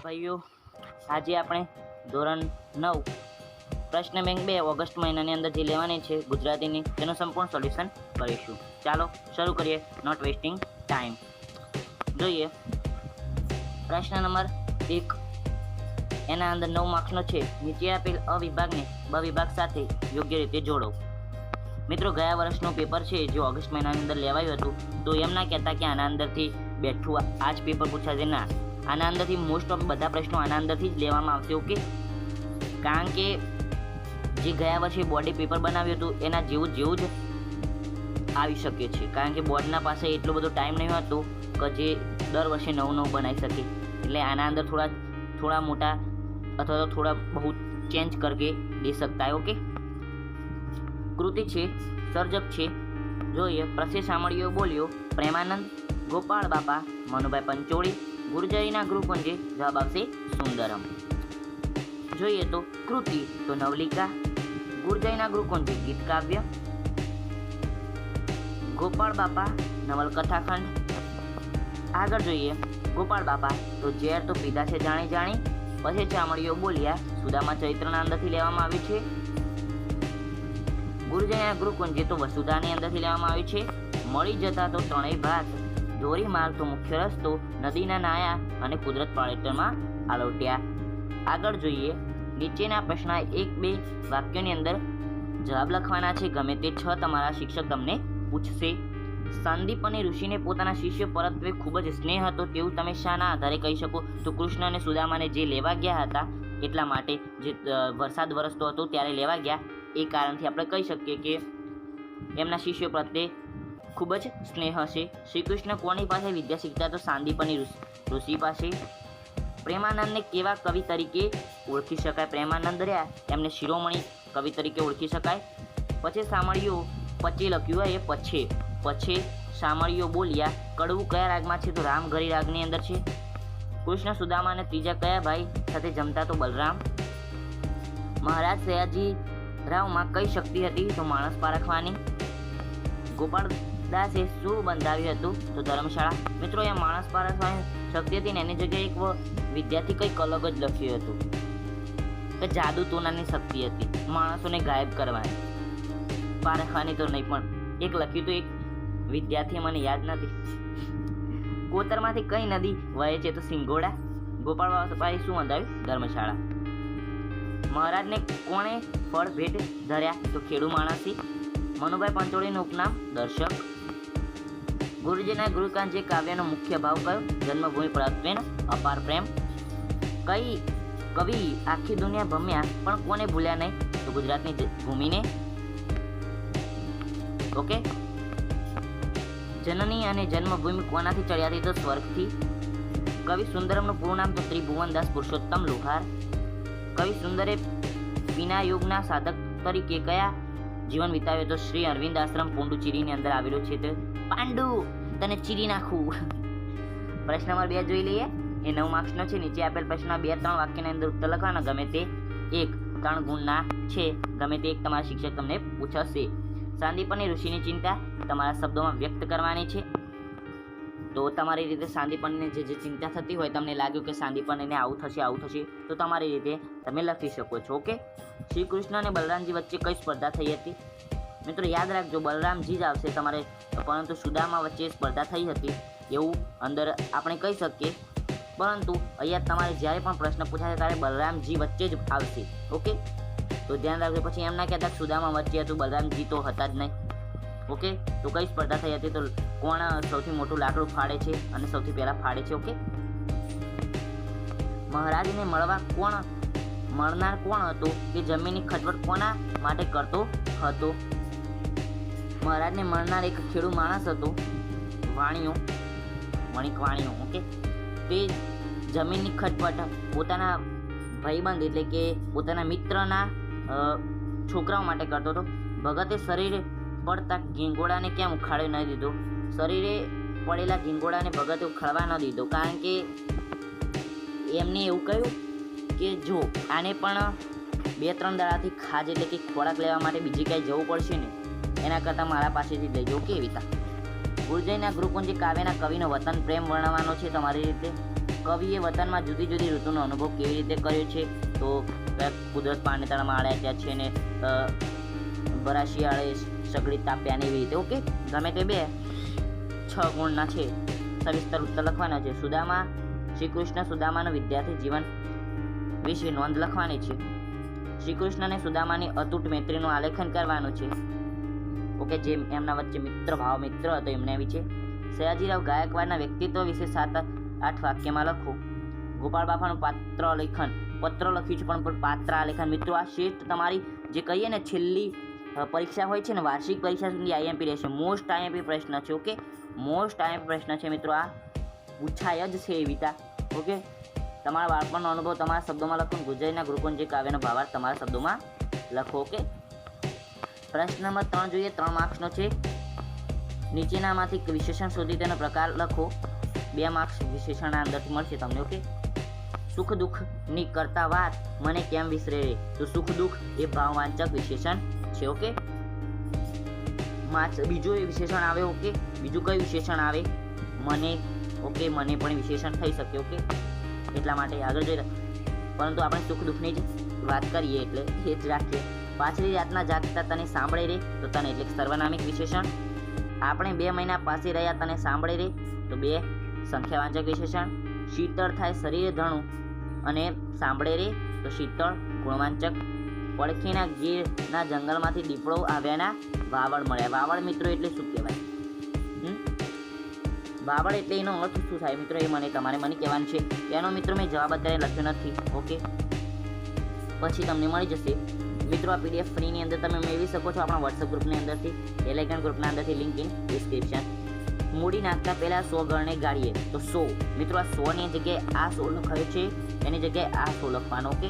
ભાઈઓ, આજે આપણે ધોરણ 9 પ્રશ્ન બેંક 2 ઓગસ્ટ મહિનાની અંદર જે લેવાની છે ગુજરાતીની તેનું સંપૂર્ણ સોલ્યુશન કરીશું. ચાલો શરૂ કરીએ, નોટ વેસ્ટિંગ ટાઈમ. જોઈએ પ્રશ્ન નંબર 1, એના અંદર 9 માર્ક્સનો છે. નીચે આપેલ અ વિભાગને બ વિભાગ સાથે યોગ્ય રીતે જોડો. મિત્રો, ગયા વર્ષનું પેપર છે જે ઓગસ્ટ મહિનાની અંદર લેવાયું હતું, તો એમ ના કહેતા કે આના અંદરથી બેઠું આ જ પેપર પૂછાશે. ના, આના અંદરથી મોસ્ટ ઓફ બધા પ્રશ્નો આના અંદરથી જ લેવામાં આવશે. ઓકે, કારણ કે જે ગયા વર્ષે બોર્ડે પેપર બનાવ્યું હતું એના જેવું જ આવી શકે છે, કારણ કે બોર્ડના પાસે એટલો બધો ટાઈમ નહીં હતો કે જે દર વર્ષે નવું બનાવી શકે. એટલે આના અંદર થોડા મોટા અથવા તો થોડા બહુ ચેન્જ કરકે દે सकता है. ઓકે, કૃતિ છે, સર્જક છે. જોઈએ પ્રસે સાંભળ્યો બોલ્યો પ્રેમાનંદ, ગોપાળ બાપા, મનુભાઈ પંચોળી, ગુર્જરીના ગૃહકુંજે. જવાબ આવશે સુંદરમ. જોઈએ તો કૃતિ તો નવલિકા, ગુર્જરીના ગૃહકુંજે ગીત કાવ્ય, ગોપાળ બાપા નવલકથાખંડ. આગળ જોઈએ ગોપાળ બાપા તો ઝેર તો પીધા છે જાણી જાણી. પછી ચામડીઓ બોલ્યા સુદામા ચરિત્રના અંદરથી લેવામાં આવ્યું છે. ગુરુજનના ગૃહકુંજ તો વસુધાની અંદરથી લેવામાં આવ્યું છે. મળી જતા તો ત્રણેય ભાત, ધોરી માર્ગ તો મુખ્ય રસ્તો, નદીના નાયા અને કુદરત પાળેતરમાં આલોટ્યા. આગળ જોઈએ નીચેના પ્રશ્ન 1-2 વાક્યોની અંદર જવાબ લખવાના છે. ગમે તે 6 તમારા શિક્ષક તમને પૂછશે. સંદીપની ઋષિને પોતાના શિષ્ય પરત્વે ખૂબ જ સ્નેહ હતો તેવું તમે શાના આધારે કહી શકો? તો કૃષ્ણ અને સુદામાને જે લેવા ગયા હતા એટલા માટે, જે વરસાદ વરસતો હતો ત્યારે લેવા ગયા, એ કારણથી આપણે કહી શકીએ કે એમના શિષ્યો પ્રત્યે ખૂબ જ સ્નેહ હશે. શ્રી કૃષ્ણ કોની પાસે વિદ્યા શીખતા? તો સાંદીપની ઋષિ પાસે. પ્રેમાનંદને કેવા કવિ તરીકે ઓળખી શકાય? પ્રેમાનંદ રહ્યા એમને શિરોમણી કવિ તરીકે ઓળખી શકાય. પછી સામળીઓ પચે લખ્યું હોય એ પછી સામળીઓ બોલ્યા કડવું કયા રાગમાં છે? તો રામઘરી રાગની અંદર છે. કૃષ્ણ સુદામા અને ત્રીજા કયા ભાઈ સાથે જમતા? તો બલરામ. મહારાજ સયાજી રાવમાં કઈ શક્તિ હતી? તો માણસ પારખવાની. ગોપાળ દાસે શું બંધાવ્યું હતું? તો ધર્મશાળા. મિત્રો, એ માણસ પારખવાની શક્તિ હતી ને એની જગ્યાએ એક વિદ્યાર્થી કંઈક અલગ જ લખ્યું હતું કે જાદુ તોનાની શક્તિ હતી, માણસોને ગાયબ કરવાની. પારખવાની તો નહીં, પણ એક લખ્યું તો એક વિદ્યાર્થી, મને યાદ નથી. કોતરમાંથી કઈ નદી વહે છે? તો સિંગોડા. ગોપાળ બાપાએ શું બંધાવ્યું? ધર્મશાળા. મહારાજને કોણે ફળ ભેટ ધર્યા? તો ખેડૂ માણસી. મનુભાઈ પંચોળીનું ઉપનામ દર્શક. ગુરુજીના ગૃહકાંજ કાવ્યનો મુખ્ય ભાવ કયો? જન્મભૂમિ પ્રત્યેનો અપાર પ્રેમ. કઈ કવિ આખી દુનિયા ભમ્યા પણ કોને ભૂલ્યા નહીં? તો ગુજરાતની ભૂમિને. ઓકે, જનની અને જન્મભૂમિ કોનાથી ચડ્યા હતી? તો સ્વર્ગથી. કવિ સુંદરમનું પૂરું નામ? તો ત્રિભુવનદાસ પુરુષોત્તમ લુહાર. કવિ સુંદરે વિના યોગના સાધક તરીકે કયા જીવન વિતાવ્યો? તો શ્રી અરવિંદ આશ્રમ પોંડુચેરીની અંદર આવેલો છે. તો પાંડુ તને ચીરી નાખું. પ્રશ્ન નંબર 2 જોઈ લઈએ. એ 9 માર્ક્સનો છે. નીચે આપેલ પ્રશ્ન 2-3 વાક્યની અંદર ઉત્તર લખવાના. ગમે તે 3 ગુણના છે. ગમે તે એક તમારા શિક્ષક તમને પૂછશે. સાંદીપની ઋષિની ચિંતા તમારા શબ્દોમાં વ્યક્ત કરવાની છે. તો તમારી રીતે સાંદીપનીને જે ચિંતા થતી હોય, તમને લાગ્યું કે સાંદીપનીને આવું થશે, તો તમારી રીતે તમે લખી શકો છો. ઓકે, શ્રી કૃષ્ણ અને બલરામજી વચ્ચે કઈ સ્પર્ધા થઈ હતી? મિત્રો, યાદ રાખજો બલરામજી જ આવશે તમારે, પરંતુ સુદામા વચ્ચે સ્પર્ધા થઈ હતી એવું અંદર આપણે કહી શકીએ. પરંતુ અહીંયા તમારે જ્યારે પણ પ્રશ્ન પૂછાશે ત્યારે બલરામજી વચ્ચે જ આવશે. ઓકે, તો ધ્યાન રાખજો. પછી એમ ના કહેતા સુદામા વચ્ચે હતું, બલરામજી તો હતા જ નહીં. ઓકે, તો કઈ સ્પર્ધા થઈ હતી? તો કોણ સૌથી મોટું લાકડું ફાડે છે અને સૌથી પહેલા ફાડે છે. ઓકે, મહારાજને મળનાર કોણ હતો? કે જમીનની ખટવટ કોના માટે કરતો હતો? મહારાજને મળનાર એક ખેડૂ માણસ હતો, વણિક વાણિયો. ઓકે, તે જમીનની ખટપટ પોતાના ભાઈબંધ એટલે કે પોતાના મિત્રના છોકરાઓ માટે કરતો હતો. ભગતે શરીરે પડતા ગીંગોળાને કેમ ઉખાડી ન દીધો? શરીરે પડેલા ગીંગોળાને ભગતે ઉખાડવા ન દીધો, કારણ કે એમને એવું કહ્યું કે જો આને પણ 2-3 દાડાથી ખાજ એટલે કે ખોરાક લેવા માટે બીજી કાંઈ જવું પડશે ને, એના કરતાં મારા પાસેથી લઈ જાઓ. કેવી રીતે? ગુર્જરીના ગૃહકુંજ કાવ્યના કવિનો વતન પ્રેમ વર્ણવવાનો છે તમારી રીતે. કવિએ વતનમાં જુદી જુદી ઋતુનો અનુભવ કેવી રીતે કર્યો છે? તો કુદરત પાનેતરામાં આળ્યા ત્યાં છે ને બરાશિયાળે સગડી તાપ્યા ને એવી રીતે. ઓકે, ગમે તે 6 ગુણના છે, સવિસ્તર ઉત્તર લખવાના છે. શ્રી કૃષ્ણ સુદામાનું વિદ્યાર્થી જીવન વિશે નોંધ લખવાની છે. શ્રી કૃષ્ણ અને સુદામાની અતૂટ મૈત્રીનું આલેખન કરવાનું છે. ઓકે, જે એમના વચ્ચે મિત્ર હતો એમને વિશે. સયાજીરાવ ગાયકવાડના વ્યક્તિત્વ વિશે 7-8 વાક્યમાં લખો. ગોપાળ બાપાનું પત્ર લખ્યું છે, પણ પાત્ર આલેખન. મિત્રો, આ શ્રેષ્ઠ તમારી જે કહીએ ને છેલ્લી પરીક્ષા હોય છે ને, વાર્ષિક પરીક્ષા સુધી આઈએમપી રહેશે. મોસ્ટ આઈએમપી પ્રશ્ન છે. ઓકે, મોસ્ટ આઈએમપી પ્રશ્ન છે મિત્રો. આ પૂછાય જ છે એવી. ઓકે, તમારા બાળપણનો અનુભવ તમારા શબ્દોમાં લખો. ગુજરાતીના ગુરુકુંજી કાવ્યનો ભાવાર્થ તમારા શબ્દોમાં લખો. ઓકે, પ્રશ્ન નંબર 3 જોઈએ. 3 માર્ક્સનો છે. નીચેનામાંથી વિશેષણ શોધી તેનો પ્રકાર લખો. 2 માર્ક્સ વિશેષણના અંદરથી મળશે તમને. ઓકે, સુખ દુઃખની કરતા વાત મને કેમ વિસરે રે? તો સુખ દુઃખ એ ભાવવાંચક વિશેષણ છે. ઓકે, બીજું એ વિશેષણ આવે. ઓકે, બીજું કયું વિશેષણ આવે? મને. ઓકે, મને પણ વિશેષણ થઈ શકે. ઓકે, એટલા માટે આગળ જોઈએ. પરંતુ આપણે સુખ દુઃખની જ વાત કરીએ એટલે એ જ રાખીએ. પાછલી રાતના જાગતા તને સાંભળે રે તો તને એટલે સર્વનામિક વિશેષણ. આપણે 2 મહિના પાસે રહ્યા તને સાંભળે રે તો 2 સંખ્યાવાચક વિશેષણ. શીતળ થાય શરીર ધણું અને સાંભળે રે તો શીતળ ગુણવાચક. પડખીના ગીરના જંગલમાંથી દીપડો આવ્યાના વાવડ મળ્યા. વાવડ મિત્રો એટલે શું કહેવાય? વાવડ એટલે એનો અર્થ શું થાય મિત્રો? એ તમારે કહેવાનું છે. એનો મિત્રો મેં જવાબ અત્યારે લખ્યો નથી. ઓકે, પછી તમને મળી જશે મિત્રો. આ પીડીએફ ફ્રીની અંદર તમે મેળવી શકો છો આપણા વોટ્સઅપ ગ્રુપની અંદરથી, ટેલિગ્રામ ગ્રુપના અંદરથી. Link in description. મૂડી નાખતા પહેલા 100 ગણને ગાળીએ તો 100. મિત્રો, આ 100ની જગ્યાએ આ 100 લખાયું છે, એની જગ્યાએ આ 100 લખવાનો. ઓકે,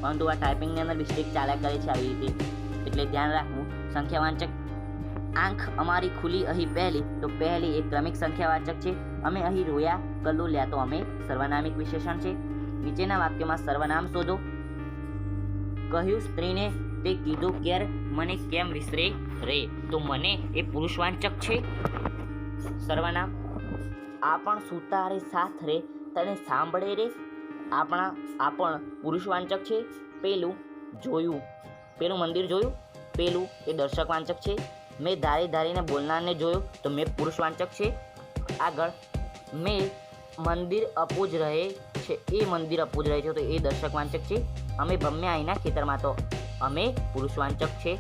પરંતુ આ ટાઈપિંગની અંદર મિસ્ટેક ચાલ્યા કરે છે આવી રીતે, એટલે ધ્યાન રાખવું. સંખ્યાવાચક. આંખ અમારી ખુલી અહીં પહેલી તો પહેલી એક ક્રમિક સંખ્યાવાચક છે. અમે અહીં રોયા કલ્લુ લ્યા તો અમે સર્વનામિક વિશેષણ છે. નીચેના વાક્યમાં સર્વનામ શોધો. કહ્યું સ્ત્રીને તે કીધું ક્યાર મને કેમ વિસરે રે? તો મને એ પુરુષવાચક છે સર્વનામ. આપણ સુતારે સાથ રે તને સાંભળે રે. આપણ પુરુષવાચક છે. પેલું જોયું, પેલું મંદિર જોયું, પેલું એ દર્શકવાચક છે. મેં ધારીને બોલનારને જોયો તો મેં પુરુષવાચક છે. આગળ મેં મંદિર અપૂજ રહે છે, એ મંદિર અપૂજ રહે છે તો એ દર્શકવાચક છે. અમે ભમ્યા અહીંના ખેતરમાં તો અમે પુરુષવાચક છે.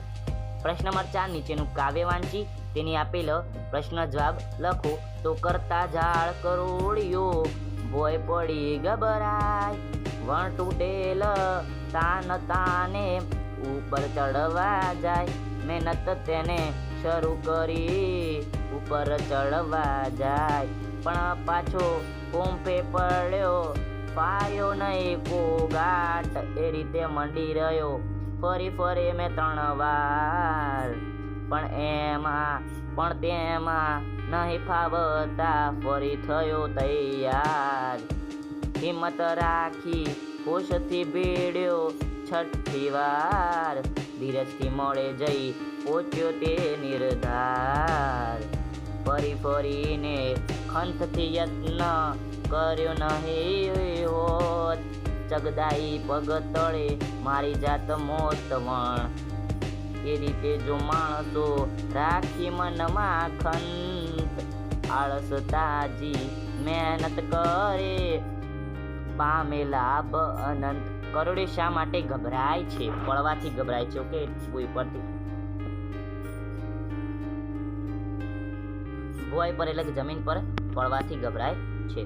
પ્રશ્ન નંબર 4 નીચેનું કાવ્ય વાંચી તેની આપેલ પ્રશ્ન જવાબ લખો. તો કરતા ઝાડ કરોડિયો ભોય પડી ગભરાય, વણ તૂટેલ તાને ઉપર ચડવા જાય, મહેનત તેને શરૂ કરી ઉપર ચડવા જાય, પણ પાછો કોંફે પડ્યો પાયો નહીં કોગાટ, એ રીતે મંડી રહ્યો ફરી મેં 3 વાર, પણ તેમાં નહીં ફાવતા ફરી થયો તૈયાર, હિંમત રાખી હોશથી ભીડ્યો 6ઠી વાર, ધીરજથી મોડે જઈ પહોંચ્યો તે નિર્ધાર, ફરીને ખંતથી યત્ન કર્યો નહીં હોત, ચગદાઈ પગ તળે મારી જાત મોત વણ, એ રીતે જો માણસો રાખી મનમાં ખંત, આળસ તાજી મહેનત કરે પામે લાભ અનંત. કરોડિયો શા માટે ગભરાય છે? પડવાથી ગભરાય છે. ઓકે, ભૂઈ પરથી ભોય પર એટલે જમીન પર પડવાથી ગભરાય છે.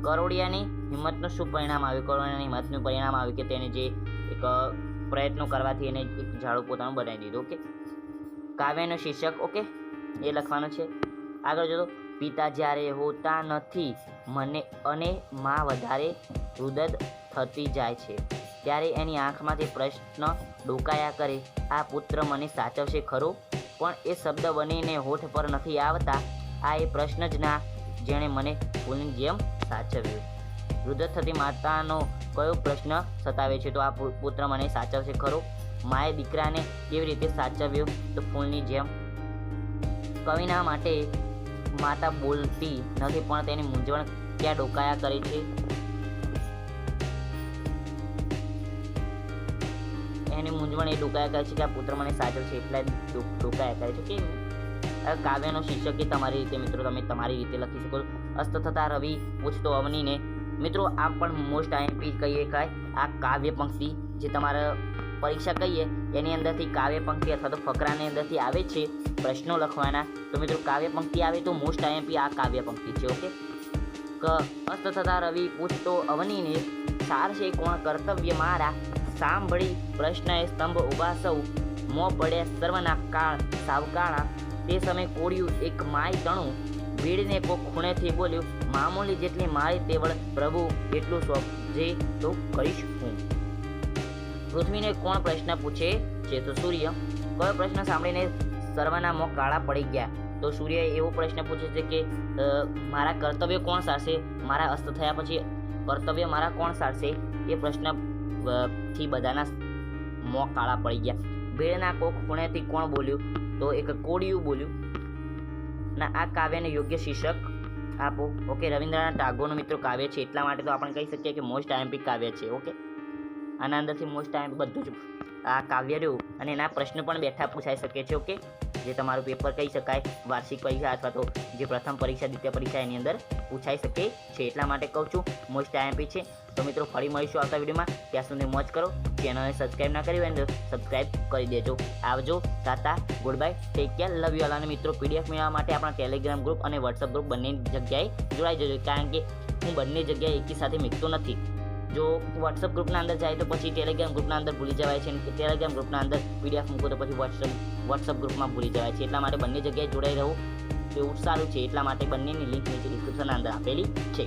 કરોડિયાની હિંમતનું શું પરિણામ આવ્યું? કરોડિયાની હિંમતનું પરિણામ આવ્યું કે તેને જે એક પ્રયત્નો કરવાથી એને એક ઝાડું પોતાનું બનાવી દીધું. ઓકે, કાવ્યનું શીર્ષક ઓકે એ લખવાનું છે. આગળ જો પિતા જ્યારે હોતા નથી મને અને માં વધારે રુદત થતી જાય છે, ત્યારે એની આંખમાંથી પ્રશ્ન ડોકાયા કરે, આ પુત્ર મને સાચવશે ખરો? પણ એ શબ્દ બનીને હોઠ પર નથી આવતા. આ એ પ્રશ્ન જ ના જેણે મને ફૂલની જેમ સાચવ્યું. રુદત થતી માતાનો કયો પ્રશ્ન સતાવે છે? તો આ પુત્ર મને સાચવશે ખરો? માએ દીકરાને કેવી રીતે સાચવ્યો? તો ફૂલની જેમ. કવિના માટે માતા બોલતી નથી પણ તેની મૂંઝવણ ક્યાં ડોકાયા કરે છે? એની મૂંઝવણ એ ડોકાયા કરે છે કે આ પુત્ર મને સાચો છે એટલા ડોકાયા કરે છે કે કાવ્યનો શીર્ષક એ તમારી રીતે મિત્રો તમે તમારી રીતે લખી શકો છો. અસ્ત થતા રવિ પૂછતો અવનીને. મિત્રો આ પણ મોસ્ટ આઈએમપી કહીએ કાંઈ આ કાવ્ય પંક્તિ જે તમારા પરીક્ષા કહીએ એની અંદરથી કાવ્ય પંક્તિ અથવા તો ફકરાની અંદરથી આવે છે પ્રશ્નો લખવાના. તો મિત્રો કાવ્ય પંક્તિ આવે તો મોસ્ટ આઈએમપી આ કાવ્ય પંક્તિ છે. ઓકે, અસ્ત થતા રવિ પૂછતો અવનીને સાર છે કોણ કર્તવ્ય મારા સાંભળી પ્રશ્નએ સ્તંભ ઉભા સૌ મો પડ્યા સર્વના કાળ સાવકાળા. તે સમય કોળિયું એક માય તણું ભીડને કોક ખૂણેથી બોલ્યું મામૂલી જેટલી મારી તેવળ પ્રભુ એટલું સોંપજે તો કરીશ હું. પૃથ્વીને કોણ પ્રશ્ન પૂછે છે તો સૂર્ય. કયો પ્રશ્ન સાંભળીને સર્વના મોં કાળા પડી ગયા તો સૂર્ય એવો પ્રશ્ન પૂછે છે કે મારા કર્તવ્ય કોણ સારશે, મારા અસ્ત થયા પછી કર્તવ્ય મારા કોણ સારશે. એ પ્રશ્ન થી બધાના મોં કાળા પડી ગયા. ભીડના કોક ખૂણેથી કોણ બોલ્યું તો એક કોળિયું બોલ્યું. ના આ કાવ્યને યોગ્ય શીર્ષક આપો. ઓકે, રવિન્દ્રનાથ ટાગોરનું મિત્રો કાવ્ય છે એટલા માટે તો આપણે કહી શકીએ કે મોસ્ટ આઈએમપી કાવ્ય છે. ઓકે, આના અંદરથી મોસ્ટ આઈએમપી બધું જ આ કાવ્ય રહ્યું અને એના પ્રશ્ન પણ બેઠા પૂછાઈ શકે છે. ઓકે, જે તમારું પેપર કહી શકાય વાર્ષિક પરીક્ષા અથવા તો જે પ્રથમ પરીક્ષા દ્વિતીય પરીક્ષા એની અંદર પૂછાઈ શકે છે એટલા માટે કહું છું મોસ્ટ આઈએમપી છે. તો મિત્રો ફરી મળીશું આવતા વિડીયોમાં. ત્યાં સુધી મોજ કરો. ચેનલને સબસ્ક્રાઈબ ના કરી હોય તો સબસ્ક્રાઈબ કરી દેજો. આવજો, Tata, good bye, take care, love you all. અને મિત્રો પીડીએફ મેળવવા માટે આપણા ટેલિગ્રામ ગ્રુપ અને વોટ્સઅપ ગ્રુપ બંને જગ્યાએ જોડાઈ જજો કારણ કે હું બંને જગ્યાએ એકી સાથે મૂકતો નથી. જો વોટ્સઅપ ગ્રુપના અંદર જાય તો પછી ટેલિગ્રામ ગ્રુપના અંદર ભૂલી જવાય છે અને ટેલિગ્રામ ગ્રુપના અંદર પીડીએફ મૂકો તો પછી વોટ્સઅપ ગ્રુપમાં ભૂલી જવાય છે. એટલા માટે બંને જગ્યાએ જોડાઈ રહું એવું સારું છે. એટલા માટે બંનેની લિંક નીચે ડિસ્ક્રિપ્શનના અંદર આપેલી છે.